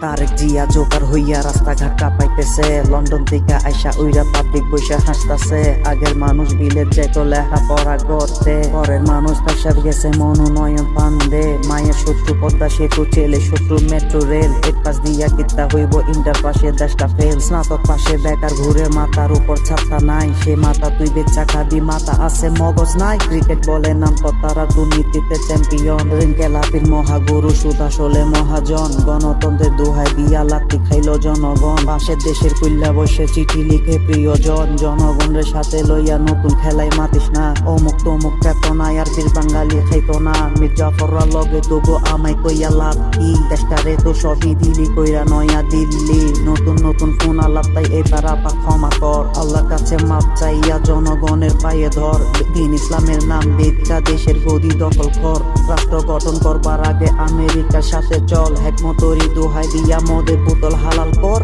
Tarique Zia Joker হইয়া রাস্তাঘাট কাঁপাইতেছে, London থেকে আইসা উইরা পাবলিক বসে হাসতাছে। আগের মানুষ বিলেত যেত লেখা পড়া করতে, পরের মানুষ পেশার গেছে মনোনয়ন পান্দে। মায়ের শত্রু পদ্মা সেতু, ছেলে শত্রু মেট্রো রেল। এক পাশ দিয়া কিত্তা হইব ইন্টার পাশে দেশটা ফেল। স্নাতক পাশে বেকার ঘুরে, মাথার উপর ছাতা নাই। সে মাথা তুই বেচা খাবি, মাথা আছে মগজ নাই। ক্রিকেট বলে নাম তো তারা দুর্নীতিতে চ্যাম্পিয়ন। রিঙ্কেলাপির মহাগুরু সুদ আসলে মহাজন। গণতন্ত্রের দোহাই দিয়া লাত্তি খাইলো জনগণ। পাশের দেশের কুল্লা বসে চিঠি লিখে প্রিয়জন। জনগণের সাথে লইয়া নতুন খেলায় মাতিস না। অমুক তমুক চেতনায় আর বীর বাঙালি খাইতো না। মির্জাফররা লগে তবু আমায় কইয়া লাভ কি? দেশটারে তো সবই দিলি কইরা নয়া দিল্লি। নতুন নতুন ফোন আলাপ, তাই এবার আপা ক্ষমা কর। আল্লাহর কাছে মাপ চাইয়া জনগণের পায়ে ধর। দিন ইসলামের নাম বেচা দেশের গদি দখল কর। রাষ্ট্র গঠন করবার আগে আমেরিকার সাথে চল। হেকমতরি দোহাই দিয়া মদের বোতল হালাল কর।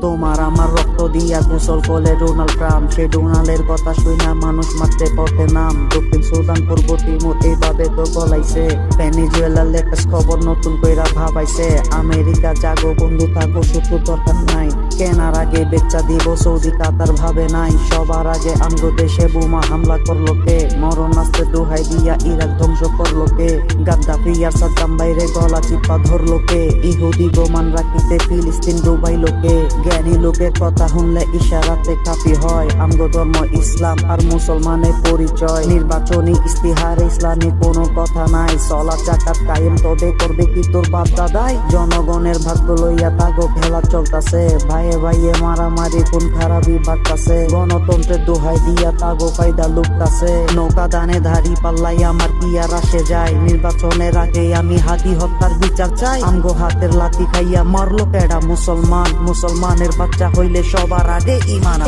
তোমার আমার রক্ত দিয়া গোসল করলে ডোনাল্ড ট্রাম্প। সে ডোনাল্ডের কথা শুনা মানুষ মাত্রে পথে নাম। দক্ষিণ সুদান পূর্ব তিমুর এইভাবে তো গলাইছে। ভেনেজুয়েলার লেটেস্ট খবর নতুন কইরা ভাবাইছে। আমেরিকা জাগো বন্ধু থাকো, শত্রু দরকার নাই। কেনার আগে বেচা দিব সৌদি কাতার ভাবে নাই। সবার আগে আমগো দেশে বোমা হামলা করলো কে? মরণ আসতে দোহাই দিয়া ইরাক ধ্বংস করলো কে? গাদ্দাফি আর সাদ্দাম বাইরে গলা চিপা ধরলো কে? ইহুদি গোমান রাখিতে ফিলিস্তিন ডুবাইলো কে? জ্ঞানী লোকের কথা শুনলে ইশারাতে কাফি হয়। আমগো ধর্ম ইসলাম আর মুসলমানের পরিচয়। নির্বাচনী ইস্তিহারে ইসলামী কোনো কথা নাই। চলা চাকাত কায়েম তবে করবে কি তোর বাপ দাদাই? জনগণের ভাগ্য লইয়া তাগো খেলা চলতাছে। ভাইয়ে ভাইয়ে মারামারি কোন খারাপি বাড়তাছে। গণতন্ত্রের দোহাই দিয়া তাগো ফায়দা লুকতাছে। নৌকা দানে ধারি পাল্লাই আমার কি আর আসে যায়? নির্বাচনের আগে আমি হাতি হত্যার বিচার চাই। আমগো হাতের লাঠি খাইয়া মারলো কেডা? মুসলমানের বাচ্চা হইলে সবার আগে ইমান।